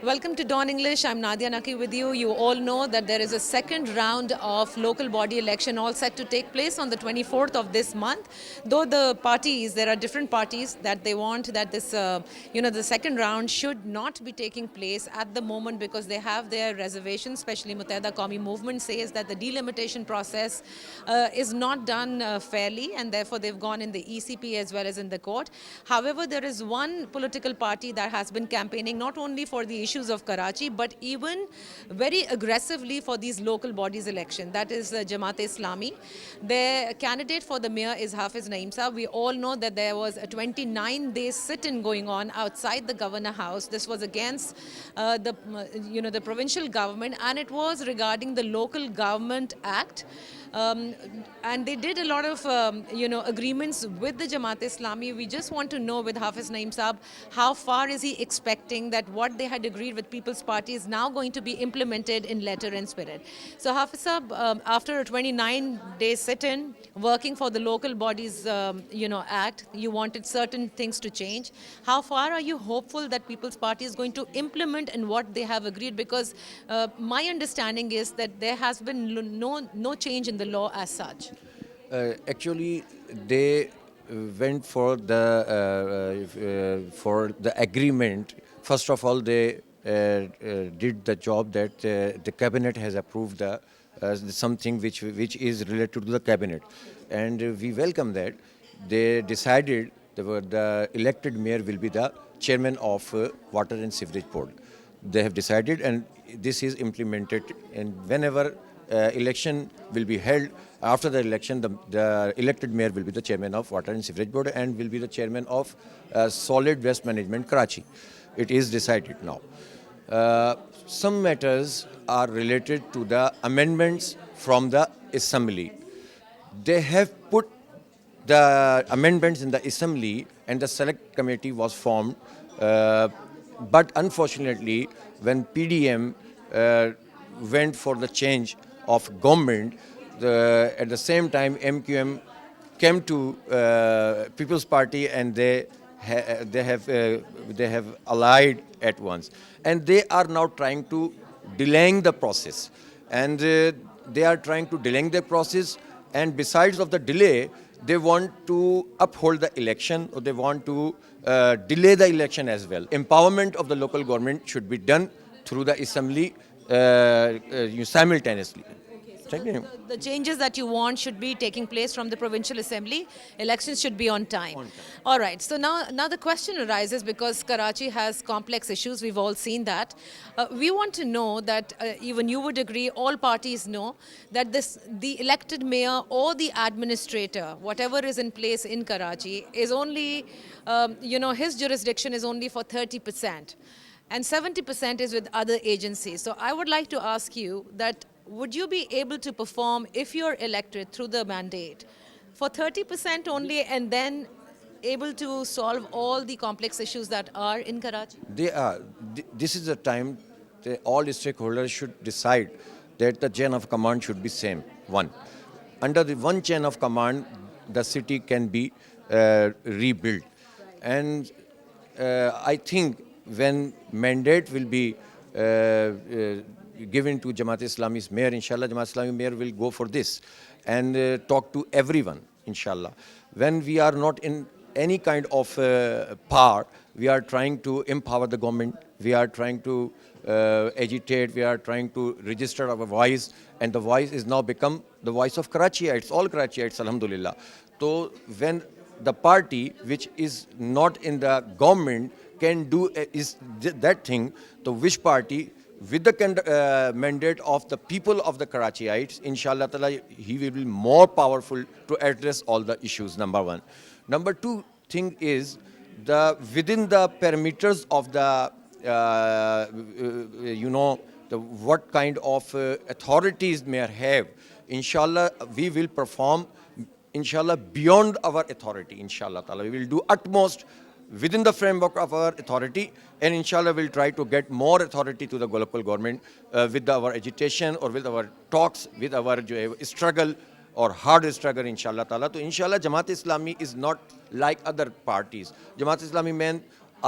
Welcome to Dawn English. I'm Nadia Naqi with you. You all know that there is a second round of local body election all set to take place on the 24th of this month. Though the parties, there are different parties that they want that this, the second round should not be taking place at the moment because they have their reservations, especially Muttahida Qawmi Movement says that the delimitation process is not done fairly and therefore they've gone in the ECP as well as in the court. However, there is one political party that has been campaigning not only for the issues of Karachi, but even very aggressively for these local bodies election. That is Jamaat-e-Islami. Their candidate for the mayor is Hafiz Naeem Sahab. We all know that there was a 29-day sit-in going on outside the Governor House. This was against the provincial government, and it was regarding the Local Government Act. And they did a lot of agreements with the Jamaat-e-Islami. We just want to know with Hafiz Naeem Sahab, how far is he expecting that what they had agreed with People's Party is now going to be implemented in letter and spirit. So Hafiz Sahab, after a 29-day sit-in, working for the Local Bodies Act, you wanted certain things to change. How far are you hopeful that People's Party is going to implement in what they have agreed? Because my understanding is that there has been no change in the law as such. Actually, they went for the agreement. First of all, they did the job that the cabinet has approved something which is related to the cabinet, and we welcome that. They decided the elected mayor will be the chairman of Water and Sewerage Board. They have decided, and this is implemented. And whenever election will be held, after the election, the elected mayor will be the chairman of Water and Sewerage Board and will be the chairman of Solid Waste Management Karachi. It is decided now. Some matters are related to the amendments from the assembly. They have put the amendments in the assembly and the select committee was formed. But unfortunately, when PDM went for the change of government, at the same time MQM came to People's Party and they have allied at once, and they are now trying to delaying the process, and they are trying to delaying the process, and besides of the delay, they want to uphold the election, or they want to delay the election as well. Empowerment of the local government should be done through the assembly simultaneously. So the changes that you want should be taking place from the provincial assembly. Elections should be on time. All right. So now the question arises, because Karachi has complex issues. We've all seen that. We want to know that even you would agree, all parties know that the elected mayor or the administrator, whatever is in place in Karachi, is only, his jurisdiction is only for 30%. And 70% is with other agencies. So I would like to ask you that, would you be able to perform, if you're elected through the mandate, for 30% only, and then able to solve all the complex issues that are in Karachi? They are. This is the time all stakeholders should decide that the chain of command should be same, one. Under the one chain of command, the city can be rebuilt. And I think when mandate will be given to Jamaat-e-Islami's mayor, inshallah, Jamaat-e-Islami mayor will go for this and talk to everyone, inshallah. When we are not in any kind of power, we are trying to empower the government, we are trying to agitate, we are trying to register our voice, and the voice is now become the voice of Karachiites, all Karachiites, alhamdulillah. So when the party which is not in the government can do is that thing, the which party with the mandate of the people of the Karachiites, inshallah ta'ala, he will be more powerful to address all the issues, number one. Number two thing is, within the parameters of the, what kind of authorities mayor have, inshallah, we will perform, inshallah, beyond our authority, inshallah ta'ala. We will do utmost within the framework of our authority, and inshallah we'll try to get more authority to the local government with our agitation or with our talks, with our struggle or hard struggle, inshallah ta'ala. So inshallah Jamaat-e-Islami is not like other parties. Jamaat-e-Islami men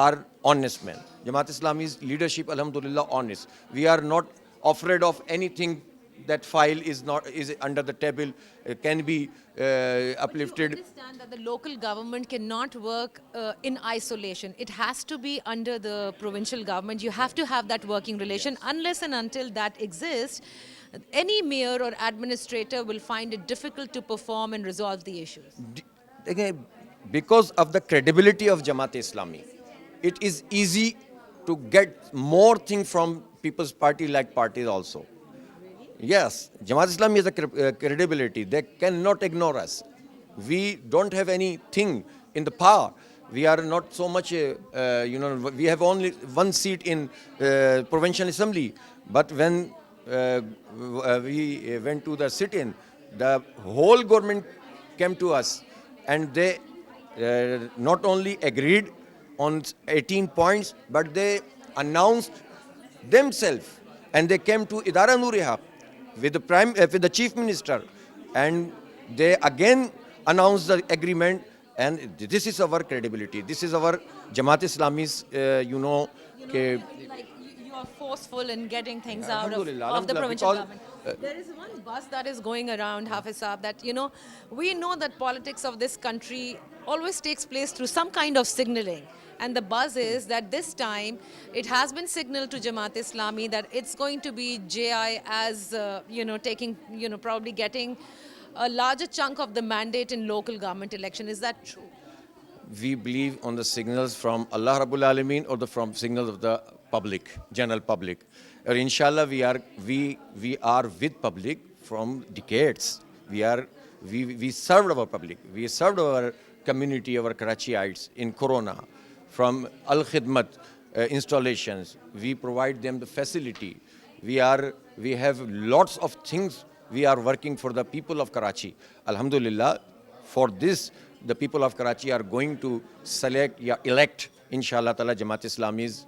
are honest men. Jamaat Islami's leadership, alhamdulillah, honest. We are not afraid of anything. That file is under the table, can be uplifted. You understand that the local government cannot work in isolation. It has to be under the provincial government. You have to have that working relation. Unless and until that exists, any mayor or administrator will find it difficult to perform and resolve the issues. Again, because of the credibility of Jamaat Islami, it is easy to get more things from People's Party like parties also. Yes, Jamaat Islami has a credibility. They cannot ignore us. We don't have anything in the power. We are not so much, we have only one seat in provincial assembly. But when we went to the sit-in, the whole government came to us and they not only agreed on 18 points, but they announced themselves and they came to Idara Noor-e-Haq with the chief minister, and they again announced the agreement. And this is our credibility. This is our Jamaat Islami's, Like you are forceful in getting things out of the provincial government. There is one buzz that is going around, Hafiz Saab, that we know that politics of this country always takes place through some kind of signaling. And the buzz is that this time it has been signaled to Jamaat Islami that it's going to be JI as, taking, probably getting a larger chunk of the mandate in local government election. Is that true? We believe on the signals from Allah Rabbul Alameen or from signals of the public, general public. Or inshallah, we are with public from decades. We served our public. We served our community, our Karachiites in Corona. From Al Khidmat installations, we provide them the facility. We have lots of things. We are working for the people of Karachi. Alhamdulillah, for this, the people of Karachi are going to elect, inshallah ta'ala, Jamaat Islami's,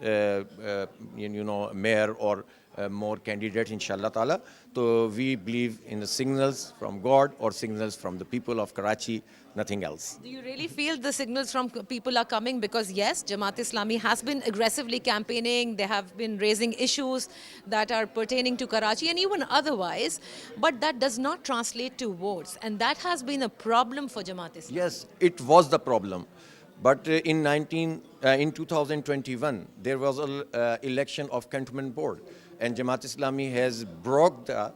mayor or more candidates, inshallah ta'ala. So we believe in the signals from God or signals from the people of Karachi, nothing else. Do you really feel the signals from people are coming? Because yes, Jamaat Islami has been aggressively campaigning. They have been raising issues that are pertaining to Karachi and even otherwise. But that does not translate to votes. And that has been a problem for Jamaat Islami. Yes, it was the problem. But in 2021, there was an election of cantonment board. And Jamaat Islami has broke the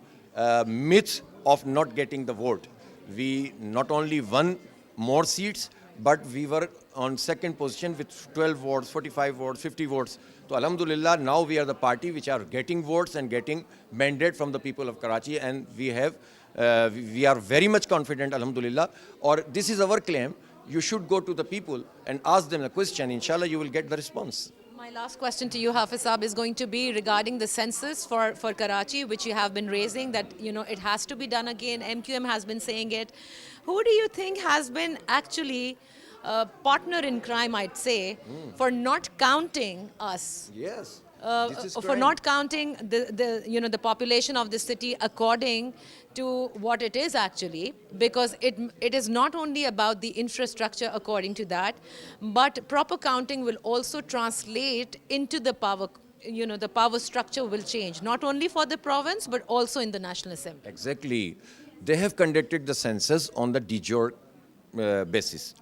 myth of not getting the vote. We not only won more seats, but we were on second position with 12 votes, 45 votes, 50 votes. So alhamdulillah, now we are the party which are getting votes and getting mandate from the people of Karachi, and we are very much confident, alhamdulillah. Or this is our claim. You should go to the people and ask them a question. Inshallah, you will get the response. My last question to you, Hafiz Saab, is going to be regarding the census for Karachi, which you have been raising, that it has to be done again. MQM has been saying it. Who do you think has been actually a partner in crime, I'd say, for not counting us? Yes. For not counting the population of the city according to what it is actually, because it is not only about the infrastructure according to that, but proper counting will also translate into the power. The power structure will change, not only for the province, but also in the National Assembly. Exactly. They have conducted the census on the de jure basis.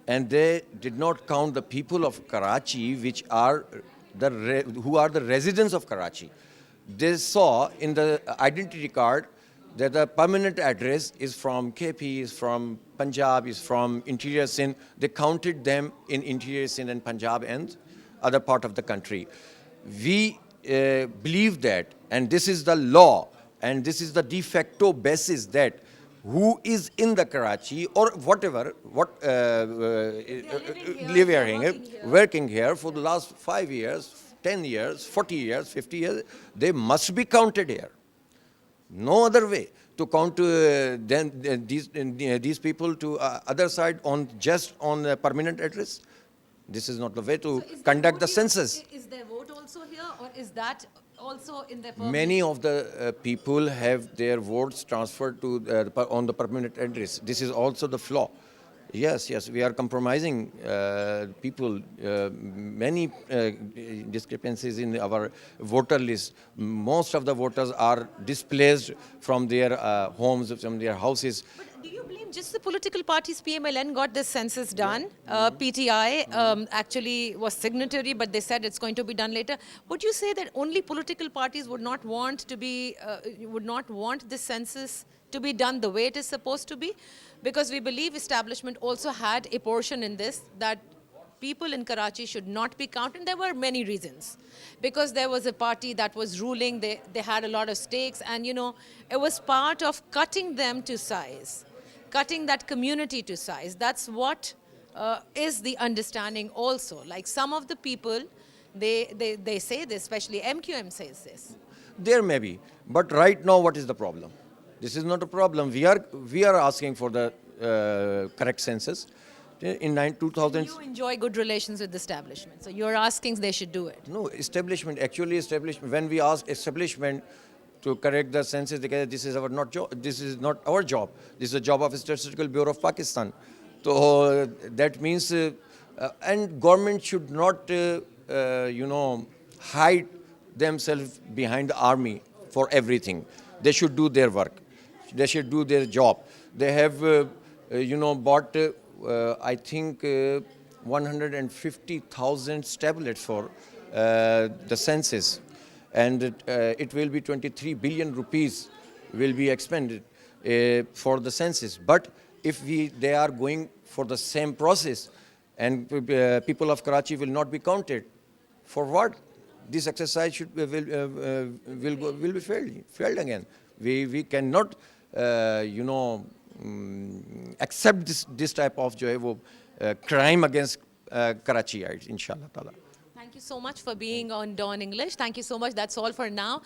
And they did not count the people of Karachi, who are the residents of Karachi. They saw in the identity card that the permanent address is from KP, is from Punjab, is from interior Sindh. They counted them in interior Sindh and Punjab and other part of the country. We believe that, and this is the law, and this is the de facto basis, that who is in the Karachi or whatever, working here for the last 5 years, 10 years, 40 years, 50 years, they must be counted here. No other way to count these people to other side just on a permanent address. This is not the way to conduct the census. Is their vote also here, or is that also in their Many of the people have their votes transferred to on the permanent address. This is also the flaw. Yes, yes, we are compromising people. Many discrepancies in our voter list. Most of the voters are displaced from their homes, from their houses. But do you blame just the political parties? PMLN got this census done. PTI actually was signatory, but they said it's going to be done later. Would you say that only political parties would not want to be, would not want this census to be done the way it is supposed to be? Because we believe establishment also had a portion in this, that people in Karachi should not be counted. There were many reasons. Because there was a party that was ruling, they had a lot of stakes, and you know, it was part of cutting them to size, cutting that community to size. That's what is the understanding also. Like some of the people, they say this, especially MQM says this. There may be, but right now, what is the problem? This is not a problem. We are asking for the correct census. In 2000, You enjoy good relations with the establishment, so you're asking they should do it. no establishment. Actually, establishment. When we ask establishment to correct the census, they say this is our not job. This is not our job. This is the job of Statistical Bureau of Pakistan. So that means, and government should not, you know, hide themselves behind the army for everything. They should do their work. They should do their job. They have, you know, bought, I think, 150,000 tablets for the census, and it will be 23 billion rupees will be expended for the census. But if they are going for the same process, and people of Karachi will not be counted, for what? This exercise will be failed again. We cannot, you know, accept this type of crime against Karachiites, inshallah ta'ala. Thank you so much for being on Dawn English. Thank you so much. That's all for now.